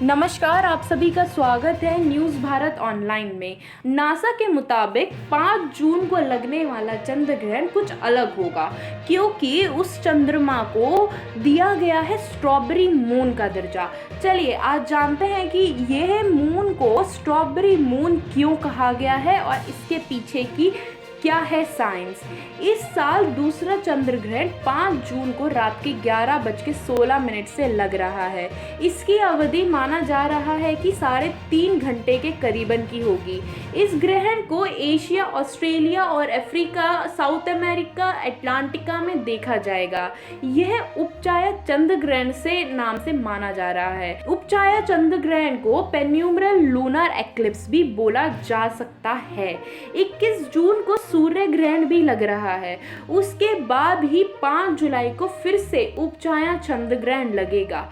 नमस्कार, आप सभी का स्वागत है न्यूज़ भारत ऑनलाइन में। नासा के मुताबिक 5 जून को लगने वाला चंद्र ग्रहण कुछ अलग होगा, क्योंकि उस चंद्रमा को दिया गया है स्ट्रॉबेरी मून का दर्जा। चलिए आज जानते हैं कि यह मून को स्ट्रॉबेरी मून क्यों कहा गया है और इसके पीछे की क्या है साइंस। इस साल दूसरा चंद्र ग्रहण 5 जून को रात के 11:16 से लग रहा है। इसकी अवधि माना जा रहा है कि 3.5 घंटे के करीबन की होगी। इस ग्रहण को एशिया, ऑस्ट्रेलिया और अफ्रीका, साउथ अमेरिका, अटलांटिका में देखा जाएगा। यह उपचाया चंद्र ग्रहण से नाम से माना जा रहा है। उपचाया चंद्र ग्रहण को पेन्यूमरल लूनर एक्लिप्स भी बोला जा सकता है। 21 जून को सूर्य ग्रहण भी लग रहा है। उसके बाद ही 5 जुलाई को फिर से उपचाया चंद्र ग्रहण लगेगा।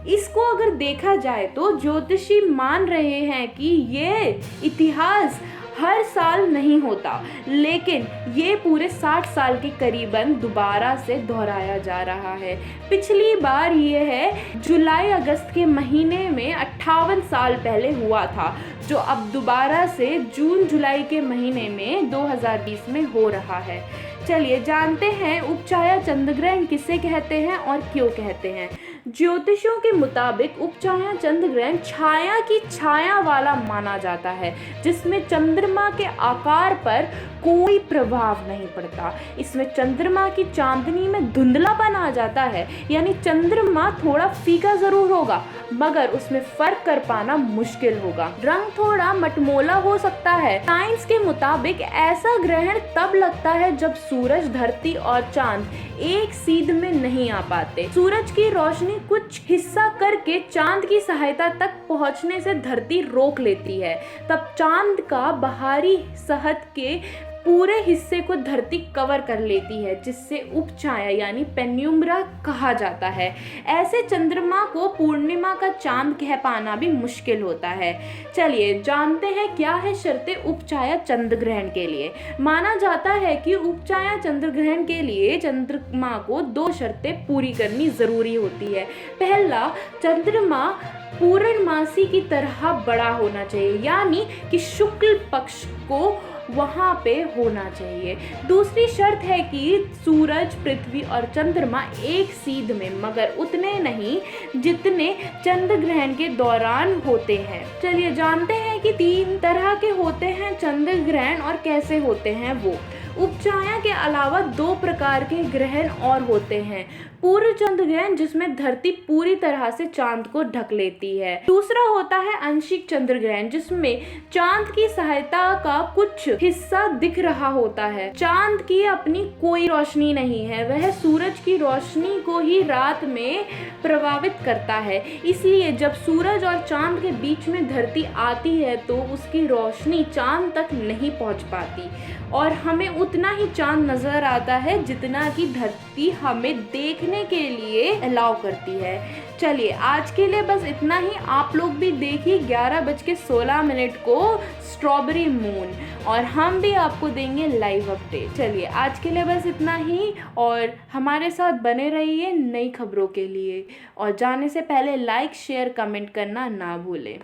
इसको अगर देखा जाए तो ज्योतिषी मान रहे हैं कि ये इतिहास हर साल नहीं होता, लेकिन ये पूरे 60 साल के करीबन दोबारा से दोहराया जा रहा है। पिछली बार ये है जुलाई अगस्त के महीने में 58 साल पहले हुआ था, जो अब दोबारा से जून जुलाई के महीने में 2020 में हो रहा है। चलिए जानते हैं उपचाया चंद्र ग्रहण किसे कहते हैं और क्यों कहते हैं। ज्योतिषियों के मुताबिक उपचाया चंद्र ग्रहण छाया की छाया वाला माना जाता है, जिसमें चंद्रमा के आकार पर कोई प्रभाव नहीं पड़ता। इसमें चंद्रमा की चांदनी में धुंधलापन आ जाता है, यानी चंद्रमा थोड़ा फीका जरूर होगा मगर उसमें फर्क कर पाना मुश्किल होगा। रंग थोड़ा मटमोला हो सकता है। साइंस के मुताबिक ऐसा ग्रहण तब लगता है जब सूरज, धरती और चांद एक सीध में नहीं आ पाते। सूरज की रोशनी कुछ हिस्सा करके चांद की सहायता तक पहुंचने से धरती रोक लेती है। तब चांद का बाहरी सतह के पूरे हिस्से को धरती कवर कर लेती है, जिससे उपछाया यानी पेन्यूम्ब्रा कहा जाता है। ऐसे चंद्रमा को पूर्णिमा का चांद कह पाना भी मुश्किल होता है। चलिए जानते हैं क्या है शर्तें उपछाया चंद्र ग्रहण के लिए। माना जाता है कि उपछाया चंद्र ग्रहण के लिए चंद्रमा को 2 शर्तें पूरी करनी जरूरी होती है। पहला, चंद्रमा पूर्णमासी की तरह बड़ा होना चाहिए, यानी कि शुक्ल पक्ष को वहाँ पे होना चाहिए। दूसरी शर्त है कि सूरज, पृथ्वी और चंद्रमा एक सीध में, मगर उतने नहीं जितने चंद्र ग्रहण के दौरान होते हैं। चलिए जानते हैं कि 3 तरह के होते हैं चंद्र ग्रहण और कैसे होते हैं वो। उपछाया के अलावा 2 प्रकार के ग्रहण और होते हैं। पूर्ण चंद्र ग्रहण, जिसमें धरती पूरी तरह से चांद को ढक लेती है। दूसरा होता है आंशिक चंद्र ग्रहण, जिसमें चांद की सहायता का कुछ हिस्सा दिख रहा होता है। चांद की अपनी कोई रोशनी नहीं है, वह सूरज की रोशनी को ही रात में प्रभावित करता है। इसलिए जब सूरज और चांद के बीच में धरती आती है तो उसकी रोशनी चांद तक नहीं पहुंच पाती और हमें उतना ही चांद नजर आता है जितना कि धरती हमें देखने के लिए अलाउ करती है। चलिए आज के लिए बस इतना ही। आप लोग भी देखिए 11:16 को स्ट्रॉबेरी मून, और हम भी आपको देंगे लाइव अपडेट। चलिए आज के लिए बस इतना ही, और हमारे साथ बने रहिए नई खबरों के लिए। और जाने से पहले लाइक, शेयर, कमेंट करना ना भूलें।